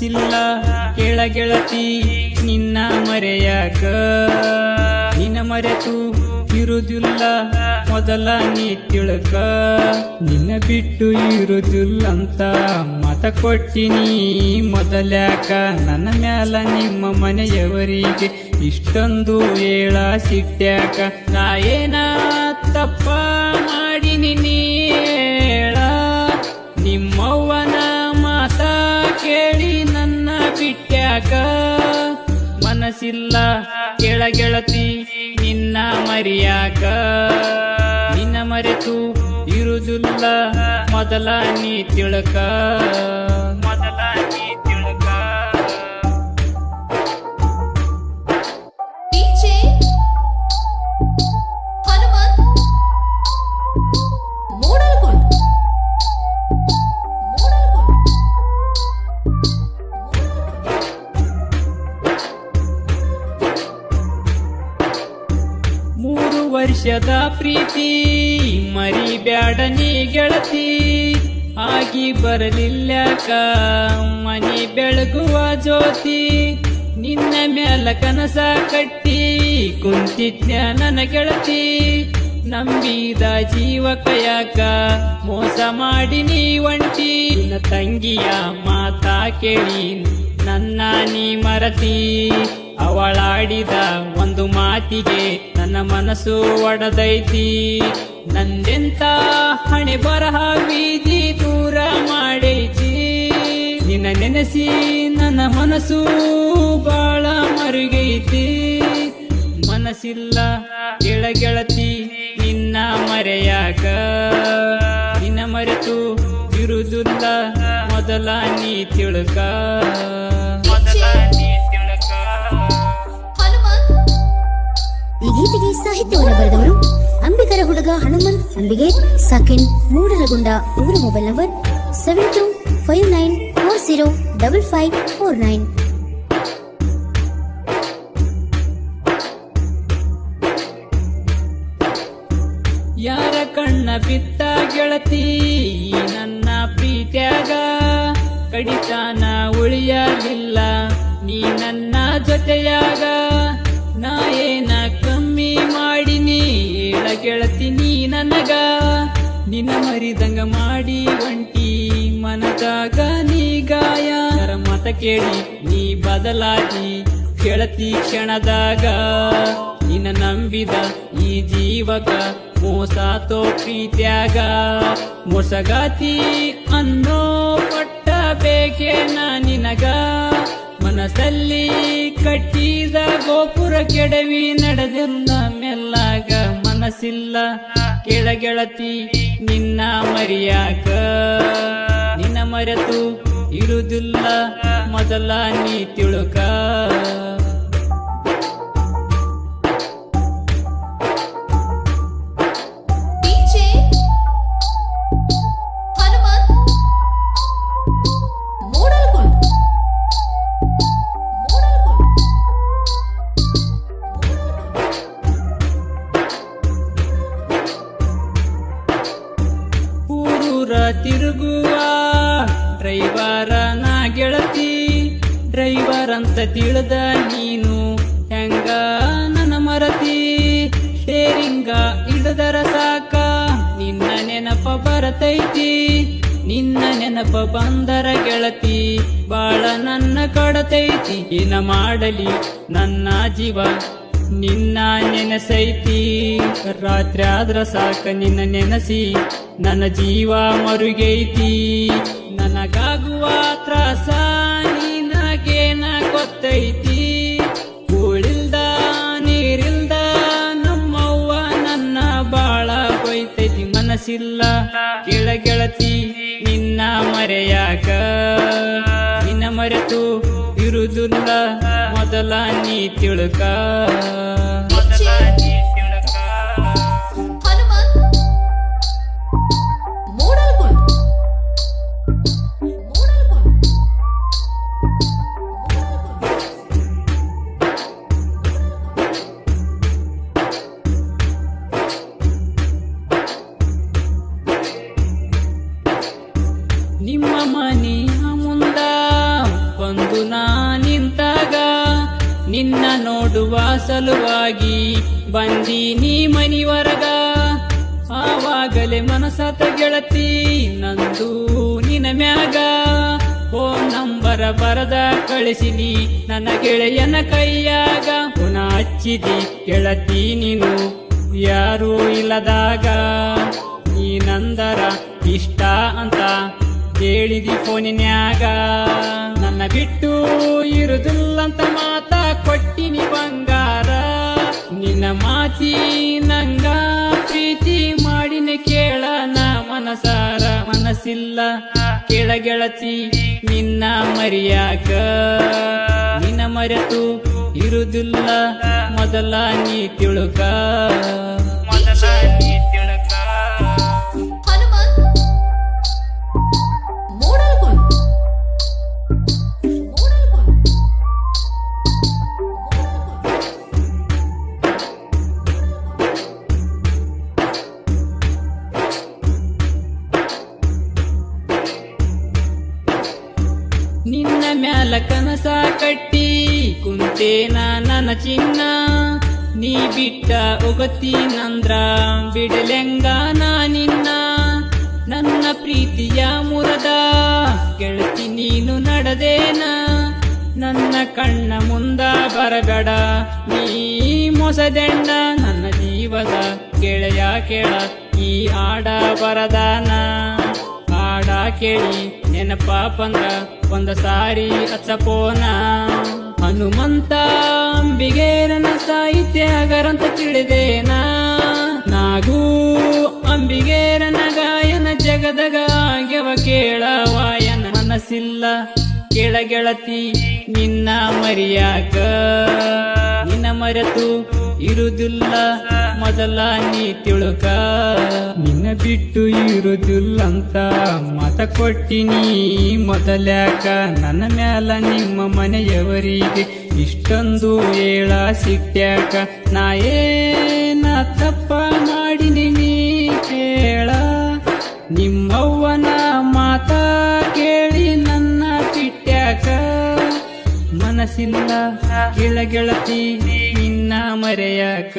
ಮನಸ್ಸಿಲ್ಲ ಕೇಳ ಗೆಳತಿ ನಿನ್ನ ಮರೆಯಾಕ. ನಿನ್ನ ಮರೆತು ಇರುವುದಿಲ್ಲ ಮೊದಲ ನೀ ತಿಳ್ಕ. ನಿನ್ನ ಬಿಟ್ಟು ಇರುವುದಿಲ್ಲಂತ ಮತ ಕೊಟ್ಟಿನಿ ಮೊದಲ್ಯಾಕ. ನನ್ನ ಮ್ಯಾಲ ನಿಮ್ಮ ಮನೆಯವರಿಗೆ ಇಷ್ಟೊಂದು ಹೇಳ ಸಿಟ್ಟ್ಯಾಕ. ನಾ ಏನ ತಪ್ಪ ಮಾಡಿನಿ ನೀ ಹೇಳ. ನಿಮ್ಮವ್ವನ ಮಾತ ಕೇಳಿ ನನ್ನ ಬಿಟ್ಟ್ಯಾಕ. ಮನಸ್ಸಿಲ್ಲ ಕೇಳ ಗೆಳತಿ ನಿನ್ನ ಮರಿಯಾಕ. ನಿನ್ನ ಮರೆತು ಇರುವುದಿಲ್ಲ ಮೊದಲ ನೀ ತಿಳ್ಕ. ಮೊದಲ ನೀ ತಿಳ್ಕ. ಡಿಜೆ ಹನುಮಂತ್ ಮೂಡಲ್ಗುಂಡ್. 3 ವರ್ಷದ ಪ್ರೀತಿ ಮರಿಬ್ಯಾಡ ನೀ ಗೆಳತಿ. ಆಗಿ ಬರಲಿಲ್ಲಕ ಮನಿ ಬೆಳಗುವ ಜ್ಯೋತಿ. ನಿನ್ನ ಮ್ಯಾಲ ಕನಸ ಕಟ್ಟಿ ಕುಂತಿದ್ನ ನನ್ನ ಗೆಳತಿ. ನಂಬಿದ ಜೀವ ಕಯಾಕ ಮೋಸ ಮಾಡಿ ನೀ ಒಂಟಿ. ನಿನ್ನ ತಂಗಿಯ ಮಾತಾ ಕೇಳಿ ನನ್ನ ನೀ ಮರತಿ. ಅವಳಾಡಿದ ಒಂದು ಮಾತಿಗೆ ನನ್ನ ಮನಸ್ಸು ಒಡದೈತಿ. ನಂದೆಂತ ಹಣೆ ಬರಹ ಬೀದಿ ದೂರ ಮಾಡೈತಿ. ನಿನ್ನ ನೆನೆಸಿ ನನ್ನ ಮನಸ್ಸು ಬಾಳ ಮರುಗೈತಿ. ಮನಸ್ಸಿಲ್ಲ ಕೇಳ ಗೆಳತಿ ನಿನ್ನ ಮರೆಯಾಕ. ನಿನ್ನ ಮರೆತು ಇರುವುದಿಲ್ಲ ಮೊದಲ ನೀ ತಿಳ್ಕ. ಈ ಗೀತೆಗೆ ಸಾಹಿತ್ಯವನ್ನು ಬರೆದವರು ಅಂಬಿಗರ ಹುಡುಗ ಹನುಮಂತ್ ಅಂಬಿಗೆ, ಸೆಕೆಂಡ್ ಮೂಡಲಗುಂಡ. ಇವರ ಮೊಬೈಲ್ ನಂಬರ್ 7259405549. ಯಾರ ಕಣ್ಣ ಬಿತ್ತ ಗೆಳತಿ ನನ್ನ ಪ್ರೀತ್ಯಾಗ. ಕಡಿತಾನ ಉಳಿಯಲಿಲ್ಲ ನೀ ನನ್ನ ಜೊತೆಯಾಗ. ನಾ ಏನ ಕಮ್ಮಿ ಮಾಡಿನಿ ಹೇಳ ಗೆಳತಿ ನೀ ನನಗ. ನಿನ್ನ ಮರಿದಂಗ ಮಾಡಿ ಒಂಟಿ ಮನದಾಗ ನೀ ಗಾಯ. ಮತ ಕೇಳಿ ನೀ ಬದಲಾಗಿ ಗೆಳತಿ ಕ್ಷಣದಾಗ. ನಿನ್ನ ನಂಬಿದ ಈ ಜೀವಕ ಮೋಸಾತೋ ಪ್ರೀತ್ಯಾಗ. ಮೋಸಗಾತಿ ಅನ್ನೋ ಪಟ್ಟ ಬೇಕೇನ ನಿನಗ. ಮನಸ್ಸಲ್ಲಿ ಕಟ್ಟಿದ ಗೋಪುರ ಕೆಡವಿ ನಡೆದೆಲ್ಲ ಮೆಲ್ಲಾಗ. ಮನಸ್ಸಿಲ್ಲ ಕೇಳ ಗೆಳತಿ ನಿನ್ನ ಮರಿಯಾಕ. ನಿನ್ನ ಮರೆತು ಇರುವುದಿಲ್ಲ ಮೊದಲ ನೀ ತಿಳ್ಕ. ಡಿಜೆ ಹನುಮಂತ್ ಮೂಡಲ್ಗುಂಡ್. ಊರೂರ ತಿರುಗುವ ಡ್ರೈವರ ನಾ ಗೆಳತಿ. ಡ್ರೈವರ್ ಅಂತ ತಿಳಿದ ನೀನು ಹೆಂಗ ನನ್ನ ಮರತಿ. ಶೇರಿಂಗ ಹಿಡಿದರ ಸಾಕ ನಿನ್ನ ನೆನಪ ಬರತೈತಿ. ನಿನ್ನ ನೆನಪ ಬಂದರ ಗೆಳತಿ ಬಾಳ ನನ್ನ ಕಡತೈತಿ. ಏನ ಮಾಡಲಿ ನನ್ನ ಜೀವ ನಿನ್ನ ನೆನಸೈತಿ. ರಾತ್ರಿ ಆದ್ರ ಸಾಕ ನಿನ್ನ ನೆನಸಿ ನನ್ನ ಜೀವ ಮರುಗೈತಿ. ನನಗಾಗುವ ತ್ರಾಸ ನಿನಗೇನ ಗೊತ್ತೈತಿ. ಕೂಳಿಲ್ದ ನೀರಿಲ್ದ ನಮ್ಮವ್ವ ನನ್ನ ಬಾಳ ಬೈತೈತಿ. ಮನಸ್ಸಿಲ್ಲ ಕೇಳ ಗೆಳತಿ ನಿನ್ನ ಮರೆಯಾಕ. ನಿನ್ನ ಮರೆತು ಇರುವುದಿಲ್ಲ ಮೊದಲ ನೀ ತಿಳ್ಕ. ಹನುಮಂತ್ ಮೂಡಲ್ಗುಂಡ್. ನಿಮ್ಮ ಮನೆಯ ಮುಂದ ಸಲುವಾಗಿ ಬಂದೀನಿ ಮನಿವರಗ. ಆವಾಗಲೇ ಮನಸಾತ ಗೆಳತಿ ನಂದು ನಿನ ಮ್ಯಾಗ. ಫೋನ್ ನಂಬರ ಬರದ ಕಳಿಸಿನಿ ನನ್ನ ಗೆಳೆಯನ ಕೈಯಾಗ. ಪುನಃ ಹಚ್ಚಿದಿ ಗೆಳತಿ ನೀನು ಯಾರೂ ಇಲ್ಲದಾಗ. ನೀನಂದರ ಇಷ್ಟ ಅಂತ ಹೇಳಿದಿ ಫೋನಿನ್ಯಾಗ. ನನ್ನ ಬಿಟ್ಟು ಇರುದಿಲ್ಲಂತ ಮಾತ ಕೊಟ್ಟಿನಿ ಬಂಗಾರ. ನಿನ್ನ ಮಾತಿ ನಂಗ ಪ್ರೀತಿ ಮಾಡಿನ ಕೇಳ ನಾ ಮನಸಾರ. ಮನಸ್ಸಿಲ್ಲ ಕೇಳ ಗೆಳತಿ ನಿನ್ನ ಮರಿಯಾಕ. ನಿನ್ನ ಮರೆತು ಇರುದಿಲ್ಲ ಮೊದಲ ನೀ ತಿಳುಕ. ಹನುಮಂತ್ ಮೂಡಲ್ಗುಂಡ್ ನಿನ್ನ ಮ್ಯಾಲ ಕನಸ ಕಟ್ಟಿ ಕುಂತೇನ ನನ್ನ ಚಿನ್ನ. ನೀ ಬಿಟ್ಟ ಹೋಗತೀನಂದ್ರ ಬಿಡಲೆಂಗ ನಾ ನಿನ್ನ. ನನ್ನ ಪ್ರೀತಿಯ ಮುರದ ಗೆಳತಿ ನೀನು ನಡೆದೇನ. ನನ್ನ ಕಣ್ಣ ಮುಂದ ಬರಬೇಡ ನೀ ಮೋಸದೆಂಡ. ನನ್ನ ಜೀವದ ಗೆಳೆಯ ಕೇಳ ಈ ಆಡ ಬರದಾನ. ಆಡ ಕೇಳಿ ನೆನಪ ಬಂದ್ರ ಒಂದ ಸಾರಿ ಹಚ್ಚಪೋನ. ಹನುಮಂತ ಅಂಬಿಗೇರನ ಸಾಹಿತ್ಯಗಾರಂತ ತಿಳಿದೇನ. ನಾಗೂ ಅಂಬಿಗೇರನ ಗಾಯನ ಜಗದಗ ಆಗ್ಯವ ಕೇಳವಾಯನ. ಮನಸ್ಸಿಲ್ಲ ಕೇಳ ಗೆಳತಿ ನಿನ್ನ ಮರಿಯಾಕ. ನಿನ್ನ ಮರೆತು ಇರುದಿಲ್ಲ ಮೊದಲ ನೀ ತಿಳುಕ. ನಿನ್ನ ಬಿಟ್ಟು ಇರುದಿಲ್ಲಂತ ಮತ ಕೊಟ್ಟಿನಿ ಮೊದಲ್ಯಾಕ. ನನ್ನ ಮ್ಯಾಲ ನಿಮ್ಮ ಮನೆಯವರಿಗೆ ಇಷ್ಟೊಂದು ಹೇಳ ಸಿಟ್ಯಾಕ. ನಾ ಏನ ತಪ್ಪ ಮಾಡಿನಿ ನೀ ಹೇಳ. ನಿಮ್ಮವ್ವನ ಮಾತ ಕೇಳಿ ನನ್ನ ಬಿಟ್ಯಾಕ. ಮನಸ್ಸಿಲ್ಲ ಕೇಳ ಗೆಳತಿ ನಿನ್ನ ಮರೆಯಾಕ.